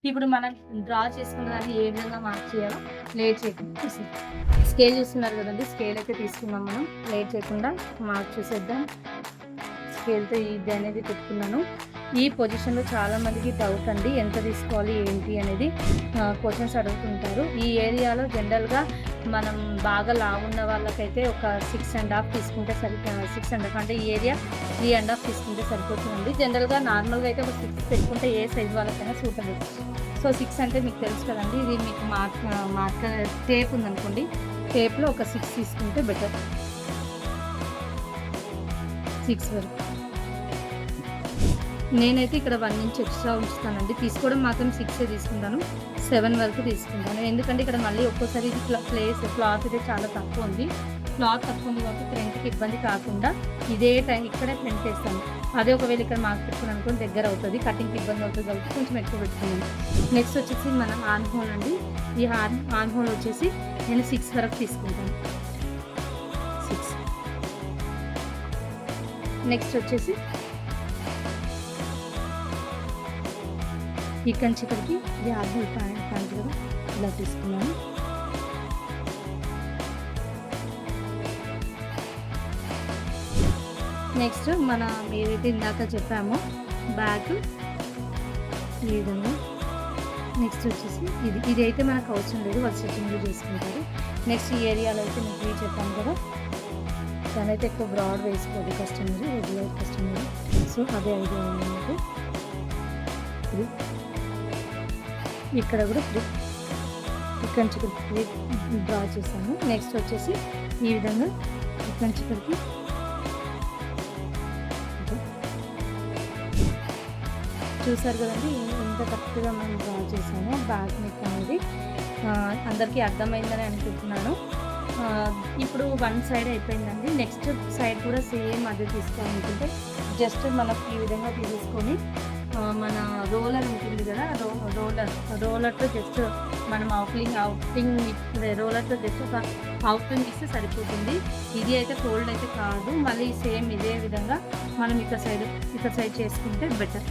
ఇప్పుడు మనం డ్రా చేసుకున్న దాన్ని ఏ విధంగా మార్క్ చేయాలో లేట్ చేయకుండా చూసేద్దాం. స్కేల్ చూస్తున్నారు కదండి, స్కేల్ అయితే తీసుకున్నాం. మనం లేట్ చేయకుండా మార్క్ చూసేద్దాం. స్కేల్తో ఇది అనేది పెట్టుకున్నాను. ఈ పొజిషన్లో చాలామందికి డౌట్ అండి, ఎంత తీసుకోవాలి ఏంటి అనేది క్వశ్చన్స్ అడుగుతుంటారు. ఈ ఏరియాలో జనరల్గా మనం బాగా లావున్న వాళ్ళకైతే ఒక 6.5 తీసుకుంటే 6.5 అంటే ఈ ఏరియా 3.5 తీసుకుంటే సరిపోతుందండి. జనరల్గా నార్మల్గా అయితే ఒక 6 పెట్టుకుంటే ఏ సైజ్ వాళ్ళకైనా సూటబుల్. సో 6 అంటే మీకు తెలుసు కదండి, ఇది మీకు మార్కర్ టేప్ ఉందనుకోండి, టేప్లో ఒక 6 తీసుకుంటే బెటర్. 6 వరకు నేనైతే ఇక్కడ 1 ఇంచ్ ఎక్స్ట్రా ఉంచుతానండి. తీసుకోవడం మాత్రం 6 తీసుకుంటాను, 7 వరకు తీసుకుంటాను. ఎందుకంటే ఇక్కడ మళ్ళీ ఒక్కోసారి ఇది క్లాత్ అయితే చాలా తక్కువ ఉంది. క్లాత్ తక్కువ ఉంది కాబట్టి ఫ్రంట్కి ఇబ్బంది కాకుండా ఇదే టైం ఇక్కడే ఫ్రంట్ వేస్తాను. అదే ఒకవేళ ఇక్కడ మార్క్ పెట్టుకుని అనుకోని దగ్గర అవుతుంది, కటింగ్కి ఇబ్బంది అవుతుంది కాబట్టి కొంచెం ఎక్కువ పెట్టుకున్నాను. నెక్స్ట్ వచ్చేసి మనం ఆర్మ్ హోల్ అండి. ఈ ఆర్మ్ హోల్ వచ్చేసి నేను 6 వరకు తీసుకుంటాను. 6. నెక్స్ట్ వచ్చేసి ఇక్కడి నుంచి ఇక్కడికి ఇది ఆర్మ్ ప్యాంట్ కదా ఇలా తీసుకున్నాను. నెక్స్ట్ మనం ఏదైతే ఇందాక చెప్పామో బ్యాక్ ఈ విధంగా. నెక్స్ట్ వచ్చేసి ఇది అయితే మనకు అవసరం లేదు, వాళ్ళు స్టిచ్చింగ్లో చేసుకుంటారు. నెక్స్ట్ ఈ ఏరియాలో అయితే మీకు చెప్పాను కదా, దానైతే ఎక్కువ బ్రాడ్ వేసుకోదు కస్టమర్, రెగ్యులర్ కస్టమర్. సో అదే ఐడియా ఉంది మీకు. ఇది ఇక్కడ కూడా ఇక్కడి నుంచి డ్రా చేశాను. నెక్స్ట్ వచ్చేసి ఈ విధంగా ఇక్కడి నుంచి ఇక్కడికి చూసారు కదండి, ఎంత కరెక్ట్గా మనం డ్రా చేసామో. బ్యాక్ నెక్ అనేది అందరికీ అర్థమైందని అనుకుంటున్నాను. ఇప్పుడు 1 సైడ్ అయిపోయిందండి. నెక్స్ట్ సైడ్ కూడా సేమ్ అదే తీసుకోవాలనుకుంటే జస్ట్ మనం ఈ విధంగా తీసుకొని మన రోలర్ ఉంటుంది కదా, రోలర్తో జస్ట్ మనం అవుటింగ్ రోలర్తో జస్ట్ ఒక అవుటింగ్ ఇస్తే సరిపోతుంది. ఇది అయితే ఫోల్డ్ అయితే కాదు. మళ్ళీ సేమ్ ఇదే విధంగా మనం ఇక్కడ సైడ్ చేసుకుంటే బెటర్.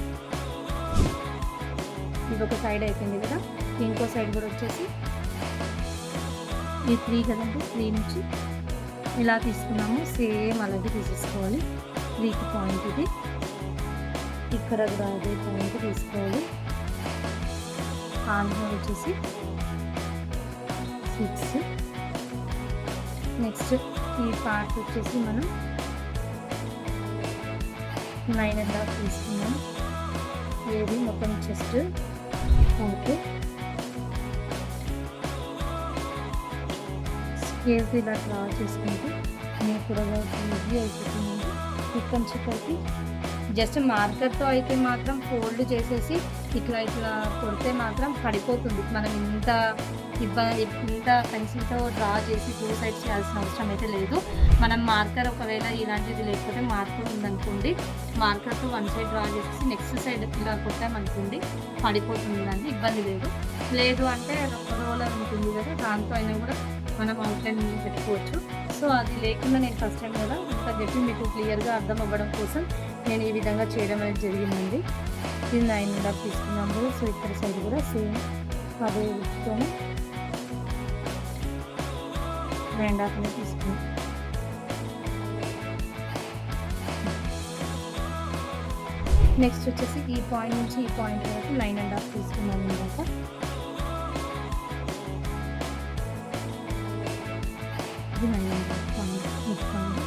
ఇది ఒక సైడ్ అయిపోయింది కదా, ఇంకో సైడ్ కూడా వచ్చేసి ఈ 3 కదండి, 3 నుంచి ఇలా తీసుకున్నాము. సేమ్ అలాగే తీసేసుకోవాలి. 3కి పాయింట్ ఇది, ఇక్కడ కూడా అదే పాయింట్ తీసుకోవాలి. ఆర్మ్ హోల్ వచ్చేసి 6. నెక్స్ట్ ఈ పార్ట్ వచ్చేసి మనం 9.5 తీసుకున్నాం. ఏది మొత్తం చెస్ట్ పార్ట్ స్కేల్తో ఇలా డ్రా చేసుకుంటే మీకు కూడా ఈజీ అయిపోతుంది. ఇక్కడ నుంచి ఇక్కడికి జస్ట్ మార్కర్తో అయితే మాత్రం ఫోల్డ్ చేసేసి ఇట్లా కొడితే మాత్రం పడిపోతుంది. మనం ఇంత పెన్సిల్తో డ్రా చేసి 2 సైడ్స్ చేయాల్సిన అవసరం అయితే లేదు. మనం మార్కర్ ఒకవేళ ఇలాంటిది లేకపోతే మార్కర్ ఉందనుకోండి, మార్కర్తో 1 సైడ్ డ్రా చేసేసి నెక్స్ట్ సైడ్ ఇలా కొట్టామనుకోండి పడిపోతుంది అండి, ఇబ్బంది లేదు అంటే రోలర్ ఉంటుంది కదా, దాంతో అయినా కూడా మనం అవుట్లైన్ పెట్టుకోవచ్చు. సో అది లేకుండా నేను ఫస్ట్ టైం కదా అంత చెప్పి మీకు క్లియర్గా అర్థం అవ్వడం కోసం నేను ఈ విధంగా చేయడం అనేది జరిగిందండి. ఇది 9.5 తీసుకున్నాము. సో ఇక్కడ సైడ్ కూడా సేమ్ అదే విధంగా 9.5 తీసుకున్నాం. నెక్స్ట్ వచ్చేసి ఈ పాయింట్ నుంచి ఈ పాయింట్ వరకు 9.5 తీసుకున్నాను ఇందాక. ఇది 9.5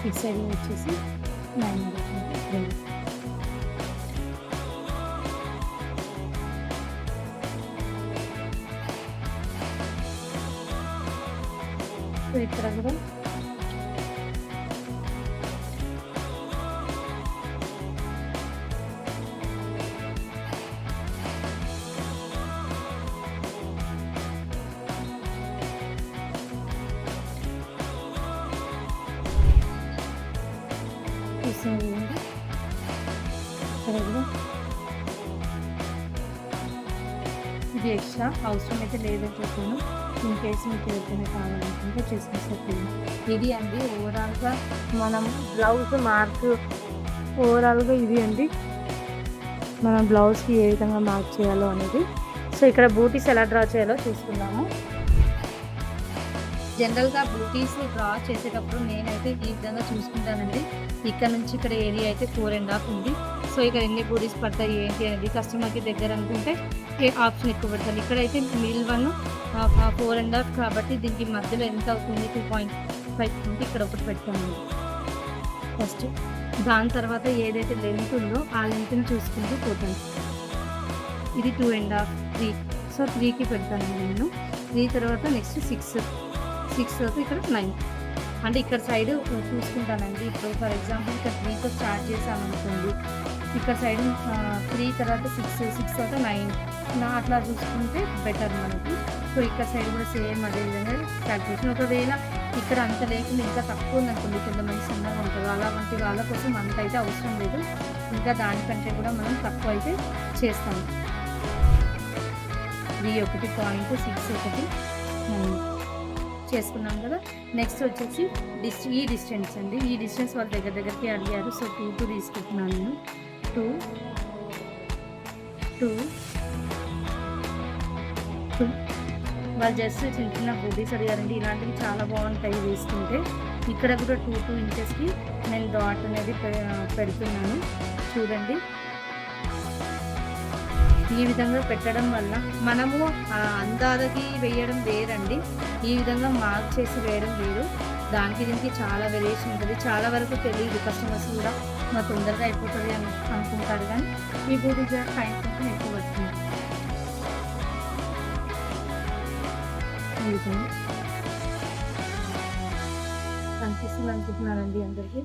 ఇటు సైడ్ వచ్చేసి 9.5. సో ఇక్కడ కూడా చూస్తుంది. ఇక్కడ కూడా ఇది ఎక్స్ట్రా అవసరం అయితే లేదని చెప్పాను. ఇన్ కేసు మీకు ఎవరికైనా కావాలనుకుంటే చేసుకుంటే ఇది అండి ఓవరాల్గా మనం బ్లౌజ్ మార్క్ ఓవరాల్గా ఇది అండి. మనం బ్లౌజ్కి ఏ విధంగా మార్క్ చేయాలో అనేది. సో ఇక్కడ బూటీస్ ఎలా డ్రా చేయాలో చూసుకుందాము. జనరల్గా బూటీస్ డ్రా చేసేటప్పుడు నేనైతే ఈ విధంగా చూసుకుంటానండి. ఇక్కడ నుంచి ఇక్కడ ఏరియా అయితే 4.5 ఉంది. సో ఇక్కడ ఎన్ని బూటీస్ పడతాయి ఏంటి అనేది కస్టమర్కి దగ్గర అనుకుంటే ఆప్షన్ ఎక్కువ పెడతాను. ఇక్కడైతే మిడిల్ 1 4.5 కాబట్టి దీనికి మధ్యలో ఎంత అవుతుంది 2.5 ఉంది. ఇక్కడ ఒకటి పెడతాను ఫస్ట్. దాని తర్వాత ఏదైతే లెంత్ ఉందో ఆ లెంత్ని చూసుకుంటూ పోతాను. ఇది 2.5 3. సో 3కి పెడతానండి నేను. 3 తర్వాత నెక్స్ట్ 6 తర్వాత ఇక్కడ 9. అంటే ఇక్కడ సైడ్ చూసుకుంటానండి. ఇప్పుడు ఫర్ ఎగ్జాంపుల్ ఇక్కడ 3తో స్టార్ట్ చేసామనుకోండి, ఇక్కడ సైడ్ 3 తర్వాత 6 తర్వాత 9 అట్లా చూసుకుంటే బెటర్ మనకి. సో ఇక్కడ సైడ్ కూడా సేమ్ అదే విధంగా క్యాల్కులేషన్. ఒకవేళ ఇక్కడ అంత లేకుండా ఇంకా తక్కువ ఉందనుకోండి, కొంతమంది సన్నగా ఉంటుంది, అలాంటి వాళ్ళ కోసం అంత అయితే అవసరం లేదు. ఇంకా దానికంటే కూడా మనం తక్కువ అయితే చేస్తాము. 3.1.6 చేసుకున్నాం కదా. నెక్స్ట్ వచ్చేసి ఈ డిస్టెన్స్ అండి. ఈ డిస్టెన్స్ వాళ్ళ దగ్గరికి అడిగారు. సో 2 తీసుకుంటున్నాను నేను. 2 వాళ్ళు జస్ట్ చిన్న చిన్న బూటీస్ అడిగారండి. ఇలాంటివి చాలా బాగుంటాయి వేసుకుంటే. ఇక్కడ కూడా 2 ఇంచెస్కి నేను డాట్ అనేది పెడుతున్నాను చూడండి. ఈ విధంగా పెట్టడం వల్ల మనము అందాదకి వేయడం వేరండి, ఈ విధంగా మార్క్ చేసి వేయడం వేరు. దానికి దీనికి చాలా వేరియేషన్ ఉంటుంది. చాలా వరకు తెలియదు కస్టమర్స్ కూడా, మా తొందరగా అయిపోతుంది అని అనుకుంటారు. కానీ ఈ బూటీ టైం కొంచెం ఎక్కువ పడుతుంది. కనిపిస్తుంది అనుకుంటున్నానండి అందరికీ.